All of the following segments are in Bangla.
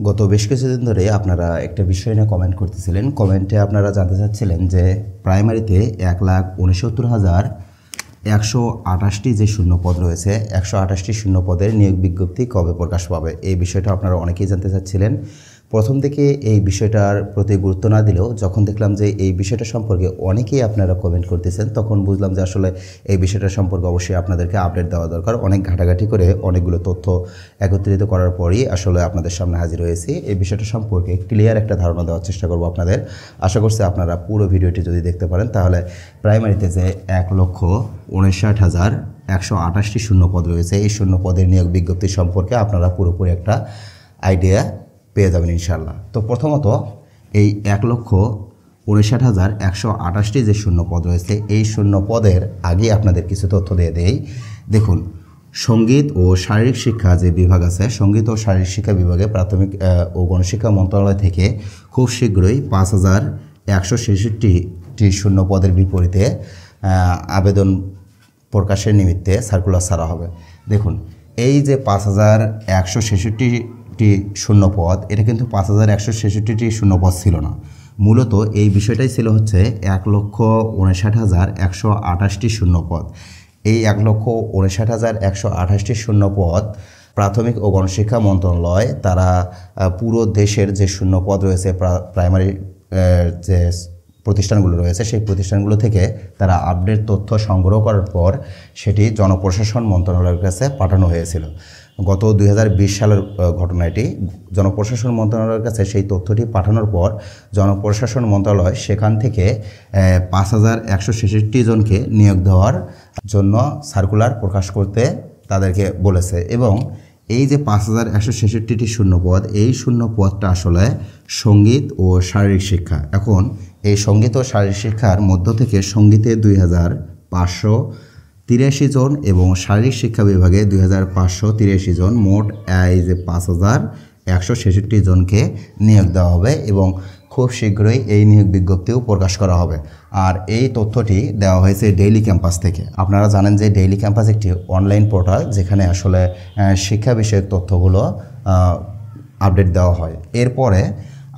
গত বেশ কিছুদিন ধরে আপনারা একটা বিষয় নিয়ে কমেন্ট করতেছিলেন। কমেন্টে আপনারা জানতে চাচ্ছিলেন যে প্রাইমারিতে 1,69,128টি যে শূন্য পদ রয়েছে, 128টি শূন্য পদের নিয়োগ বিজ্ঞপ্তি কবে প্রকাশ পাবে, এই বিষয়টা আপনারা অনেকেই জানতে চাচ্ছিলেন। প্রথম থেকে এই বিষয়টার প্রতি গুরুত্ব না দিলেও যখন দেখলাম যে এই বিষয়টা সম্পর্কে অনেকেই আপনারা কমেন্ট করতেছেন, তখন বুঝলাম যে আসলে এই বিষয়টা সম্পর্কে অবশ্যই আপনাদেরকে আপডেট দেওয়া দরকার। অনেক ঘাটাঘাটি করে অনেকগুলো তথ্য একত্রিত করার পরই আসলে আপনাদের সামনে হাজির হয়েছি। এই বিষয়টা সম্পর্কে ক্লিয়ার একটা ধারণা দেওয়ার চেষ্টা করব আপনাদের। আশা করছি আপনারা পুরো ভিডিওটি যদি দেখতে পারেন তাহলে প্রাইমারিতে যে 1,59,128টি শূন্য পদ রয়েছে, এই শূন্য পদের নিয়োগ বিজ্ঞপ্তি সম্পর্কে আপনারা পুরোপুরি একটা আইডিয়া পেয়ে যাবেন ইনশাআল্লাহ। তো প্রথমত এই 1,59,128টি যে শূন্য পদ রয়েছে, এই শূন্য পদের আগে আপনাদের কিছু তথ্য দিয়ে দেই। দেখুন, সঙ্গীত ও শারীরিক শিক্ষা যে বিভাগ আছে, সঙ্গীত ও শারীরিক শিক্ষা বিভাগে প্রাথমিক ও গণশিক্ষা মন্ত্রণালয় থেকে খুব শীঘ্রই 5,166টি শূন্য পদের বিপরীতে আবেদন প্রকাশের নিমিত্তে সার্কুলার ছাড়া হবে। দেখুন, এই যে 5,166টি শূন্য পদ, এটা কিন্তু 5,166টি শূন্য পদ ছিল না। মূলত এই বিষয়টাই ছিল হচ্ছে 1,59,128টি শূন্য পদ। এই 1,59,128টি শূন্য পদ প্রাথমিক ও গণশিক্ষা মন্ত্রণালয় তারা পুরো দেশের যে শূন্য পদ রয়েছে প্রাইমারি যে প্রতিষ্ঠানগুলো রয়েছে, সেই প্রতিষ্ঠানগুলো থেকে তারা আপডেট তথ্য সংগ্রহ করার পর সেটি জনপ্রশাসন মন্ত্রণালয়ের কাছে পাঠানো হয়েছিল। গত 2020 সালের ঘটনা এটি। জনপ্রশাসন মন্ত্রণালয়ের কাছে সেই তথ্যটি পাঠানোর পর জনপ্রশাসন মন্ত্রণালয় সেখান থেকে 5,166 জনকে নিয়োগ দেওয়ার জন্য সার্কুলার প্রকাশ করতে তাদেরকে বলেছে। এবং এই যে 5,166টি শূন্যপদ, এই শূন্য পদটা আসলে সঙ্গীত ও শারীরিক শিক্ষা। এখন এই সঙ্গীত ও শারীরিক শিক্ষার মধ্য থেকে সঙ্গীতে 2,583 জন এবং শারীরিক শিক্ষা বিভাগে 2,583 জন, মোট এই যে 5,166 জনকে নিয়োগ দেওয়া হবে এবং খুব শীঘ্রই এই নিয়োগ বিজ্ঞপ্তিও প্রকাশ করা হবে। আর এই তথ্যটি দেওয়া হয়েছে ডেইলি ক্যাম্পাস থেকে। আপনারা জানেন যে ডেইলি ক্যাম্পাস একটি অনলাইন পোর্টাল, যেখানে আসলে শিক্ষা বিষয়ক তথ্যগুলো আপডেট দেওয়া হয়। এরপরে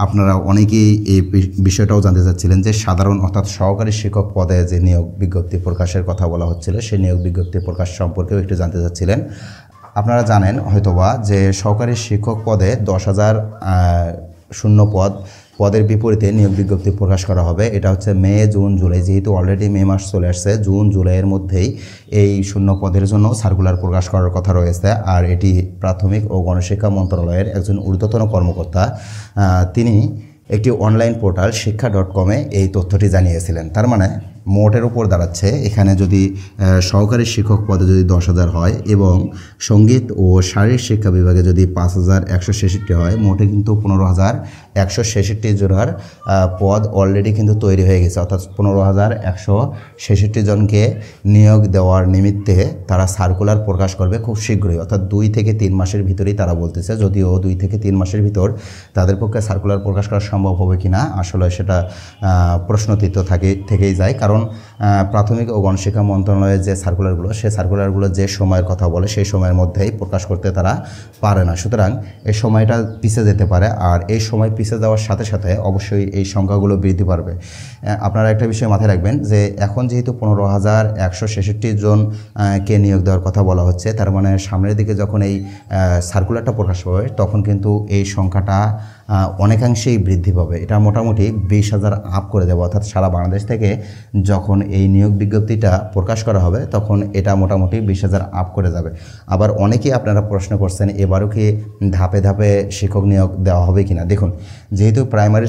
আপনারা অনেকেই এই বিষয়টাও জানতে চাচ্ছিলেন যে সাধারণ অর্থাৎ সহকারী শিক্ষক পদে যে নিয়োগ বিজ্ঞপ্তি প্রকাশের কথা বলা হচ্ছিল, সেই নিয়োগ বিজ্ঞপ্তি প্রকাশ সম্পর্কেও একটু জানতে চাচ্ছিলেন। আপনারা জানেন হয়তোবা যে সহকারী শিক্ষক পদে 10,000 শূন্য পদের বিপরীতে নিয়োগ বিজ্ঞপ্তি প্রকাশ করা হবে। এটা হচ্ছে মে, জুন, জুলাই, যেহেতু অলরেডি মে মাস চলে আসছে, জুন জুলাইয়ের মধ্যেই এই শূন্য পদের জন্য সার্কুলার প্রকাশ করার কথা রয়েছে। আর এটি প্রাথমিক ও গণশিক্ষা মন্ত্রণালয়ের একজন ঊর্ধ্বতন কর্মকর্তা তিনি একটি অনলাইন পোর্টাল শিক্ষা.com-এ এই তথ্যটি জানিয়েছিলেন। তার মানে মোটের উপর দাঁড়াচ্ছে, এখানে যদি সহকারী শিক্ষক পদে যদি 10,000 হয় এবং সঙ্গীত ও শারীরিক শিক্ষা বিভাগে যদি 5,166 হয়, মোটে কিন্তু 15,166 জনের পদ অলরেডি কিন্তু তৈরি হয়ে গেছে। অর্থাৎ 15,166 জনকে নিয়োগ দেওয়ার নিমিত্তে তারা সার্কুলার প্রকাশ করবে খুব শীঘ্রই, অর্থাৎ 2 থেকে 3 মাসের ভিতরেই তারা বলতেছে। যদিও 2 থেকে 3 মাসের ভিতর তাদের পক্ষে সার্কুলার প্রকাশ করা সম্ভব হবে কিনা আসলে সেটা প্রশ্নচিহ্ন থেকেই যায়। কারণ প্রাথমিক ও গণশিক্ষা মন্ত্রণালয়ের যে সার্কুলারগুলো, সেই সার্কুলারগুলো যে সময়ের কথা বলে সেই সময়ের মধ্যেই প্রকাশ করতে তারা পারে না। সুতরাং এই সময়টা পিছিয়ে যেতে পারে। আর এই সময় পিছিয়ে যাওয়ার সাথে সাথে অবশ্যই এই সংখ্যাগুলো বৃদ্ধি পাবে। আপনারা একটা বিষয় মাথায় রাখবেন যে এখন যেহেতু 15,166 জনকে নিয়োগ দেওয়ার কথা বলা হচ্ছে, তার মানে সামনের দিকে যখন এই সার্কুলারটা প্রকাশ পাবে তখন কিন্তু এই সংখ্যাটা অনেকাংশেই বৃদ্ধি পাবে। এটা মোটামুটি 20,000 আপ করে দেবে। অর্থাৎ সারা বাংলাদেশ থেকে যখন এই নিয়োগ বিজ্ঞপ্তিটা প্রকাশ করা হবে তখন এটা মোটামুটি 20,000 আপ করে যাবে। আবার অনেকেই আপনারা প্রশ্ন করছেন এবারও কি ধাপে ধাপে শিক্ষক নিয়োগ দেওয়া হবে কিনা। দেখুন, যেহেতু প্রাইমারি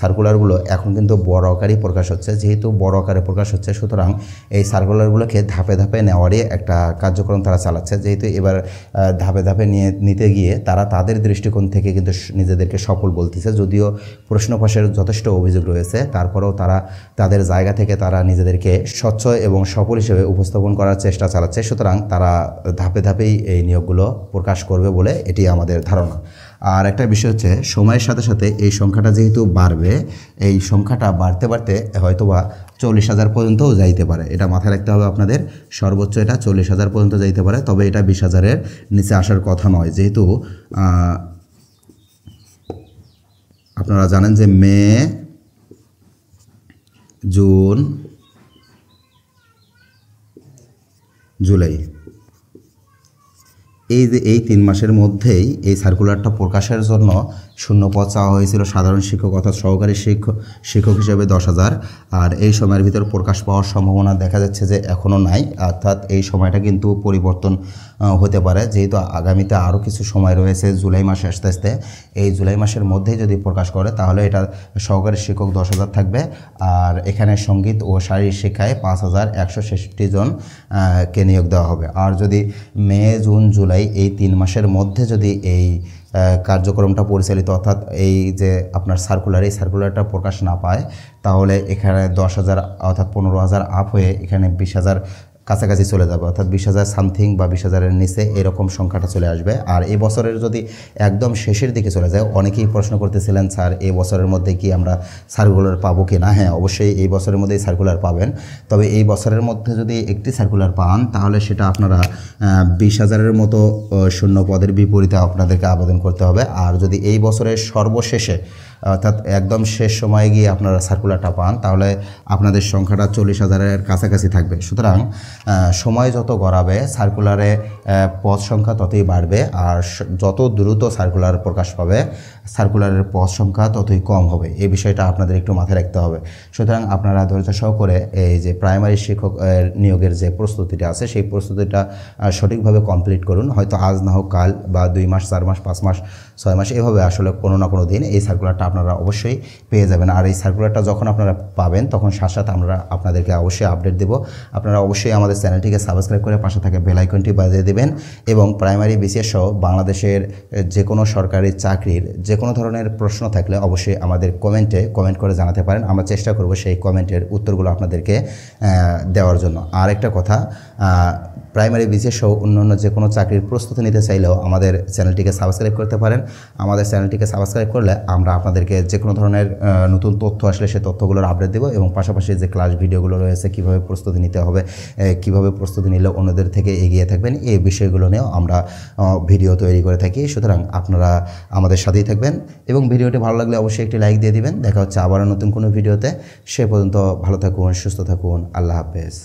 সার্কুলারগুলো এখন কিন্তু বড় আকারেই প্রকাশ হচ্ছে, যেহেতু বড় আকারে প্রকাশ হচ্ছে, সুতরাং এই সার্কুলারগুলোকে ধাপে ধাপে নেওয়ারই একটা কার্যক্রম তারা চালাচ্ছে। যেহেতু এবার ধাপে ধাপে নিতে গিয়ে তারা তাদের দৃষ্টিকোণ থেকে কিন্তু নিজেদেরকে সফল বলতেছে। যদিও প্রশ্ন ফাঁসের যথেষ্ট অভিযোগ রয়েছে, তারপরেও তারা তাদের জায়গা থেকে তারা নিজেদেরকে স্বচ্ছ এবং সফল হিসেবে উপস্থাপন করার চেষ্টা চালাচ্ছে। সুতরাং তারা ধাপে ধাপেই এই নিয়োগগুলো প্রকাশ করবে বলে এটি আমাদের ধারণা। আর একটা বিষয় হচ্ছে সময়ের সাথে সাথে এই সংখ্যাটা যেহেতু বাড়বে, এই সংখ্যাটা বাড়তে বাড়তে হয়তোবা 40,000 পর্যন্তও যাইতে পারে। এটা মাথায় রাখতে হবে আপনাদের। সর্বোচ্চ এটা 40,000 পর্যন্ত যাইতে পারে, তবে এটা 20,000-এর নিচে আসার কথা নয়। যেহেতু আপনারা জানেন যে মে, জুন, জুলাই এই 3 মাসের মধ্যেই এই সার্কুলারটা প্রকাশের জন্য শূন্যপদ চাওয়া হয়েছিল সাধারণ শিক্ষক অর্থাৎ সহকারী শিক্ষক হিসেবে 10,000। আর এই সময়ের ভিতর প্রকাশ পাওয়ার সম্ভাবনা দেখা যাচ্ছে যে এখনও নাই, অর্থাৎ এই সময়টা কিন্তু পরিবর্তন হতে পারে, যেহেতু আগামীতে আরও কিছু সময় রয়েছে। জুলাই মাসে আস্তে আস্তে এই জুলাই মাসের মধ্যেই যদি প্রকাশ করে তাহলে এটা সহকারী শিক্ষক 10,000 থাকবে। আর এখানে সঙ্গীত ও শারীরিক শিক্ষায় 5,166 জন কে নিয়োগ দেওয়া হবে। আর যদি মে, জুন, জুলাই এই 3 মাসের মধ্যে যদি এই কার্যক্রমটা পরিচালিত অর্থাৎ এই যে আপনার এই সার্কুলারটা প্রকাশ না পায়, তাহলে এখানে 10,000 অর্থাৎ 15,000 আপ হয়ে এখানে 20,000 কাছাকাছি চলে যাবে, অর্থাৎ 20,000 সামথিং বা 20,000-এর নিচে এরকম সংখ্যাটা চলে আসবে। আর এই বছরের যদি একদম শেষের দিকে চলে যায়, অনেকেই প্রশ্ন করতেছিলেন স্যার এই বছরের মধ্যে কি আমরা সার্কুলার পাবো কি না। হ্যাঁ, অবশ্যই এই বছরের মধ্যেই সার্কুলার পাবেন। তবে এই বছরের মধ্যে যদি একটি সার্কুলার পান তাহলে সেটা আপনারা 20,000-এর মতো শূন্য পদের বিপরীতে আপনাদেরকে আবেদন করতে হবে। আর যদি এই বছরের সর্বশেষে অর্থাৎ একদম শেষ সময়ে গিয়ে আপনারা সার্কুলারটা পান তাহলে আপনাদের সংখ্যাটা 40,000-এর কাছাকাছি থাকবে। সুতরাং সময় যত গড়াবে সার্কুলারে পদ সংখ্যা ততই বাড়বে, আর যত দ্রুত সার্কুলার প্রকাশ পাবে সার্কুলারের পদ সংখ্যা ততই কম হবে। এই বিষয়টা আপনাদের একটু মাথায় রাখতে হবে। সুতরাং আপনারা ধৈর্য সহকারে এই যে প্রাইমারি শিক্ষক নিয়োগের যে প্রস্তুতিটা আছে সেই প্রস্তুতিটা সঠিকভাবে কমপ্লিট করুন। হয়তো আজ না হোক কাল বা 2 মাস, 4 মাস, 5 মাস, 6 মাস এভাবে আসলে কোনো না কোনো দিন এই সার্কুলারটা আপনারা অবশ্যই পেয়ে যাবেন। আর এই সার্কুলারটা যখন আপনারা পাবেন তখন সাথে সাথে আমরা আপনাদেরকে অবশ্যই আপডেট দেব। আপনারা অবশ্যই আমাদের চ্যানেলটিকে সাবস্ক্রাইব করে পাশে থাকা বেল আইকনটি বাজিয়ে দেবেন এবং প্রাইমারি বিসিএস সহ বাংলাদেশের যে কোনো সরকারি চাকরির যে কোনো ধরনের প্রশ্ন থাকলে অবশ্যই আমাদের কমেন্ট করে জানাতে পারেন। আমরা চেষ্টা করব সেই কমেন্টের উত্তরগুলো আপনাদেরকে দেওয়ার জন্য। আর একটা কথা, প্রাইমারি বিসিএস সহ অন্যান্য যে কোনো চাকরির প্রস্তুতি নিতে চাইলেও আমাদের চ্যানেলটিকে সাবস্ক্রাইব করতে পারেন। আমাদের চ্যানেলটিকে সাবস্ক্রাইব করলে আমরা আপনাদেরকে যে কোনো ধরনের নতুন তথ্য আসলে সেই তথ্যগুলোর আপডেট দেবো এবং পাশাপাশি যে ক্লাস ভিডিওগুলো রয়েছে কীভাবে প্রস্তুতি নিতে হবে, কীভাবে প্রস্তুতি নিলে অন্যদের থেকে এগিয়ে থাকবেন, এই বিষয়গুলো নিয়েও আমরা ভিডিও তৈরি করে থাকি। সুতরাং আপনারা আমাদের সাথেই থাকবেন এবং ভিডিওটি ভালো লাগলে অবশ্যই একটি লাইক দিয়ে দিবেন। দেখা হচ্ছে আবারও নতুন কোনো ভিডিওতে। সে পর্যন্ত ভালো থাকুন, সুস্থ থাকুন। আল্লাহ হাফেজ।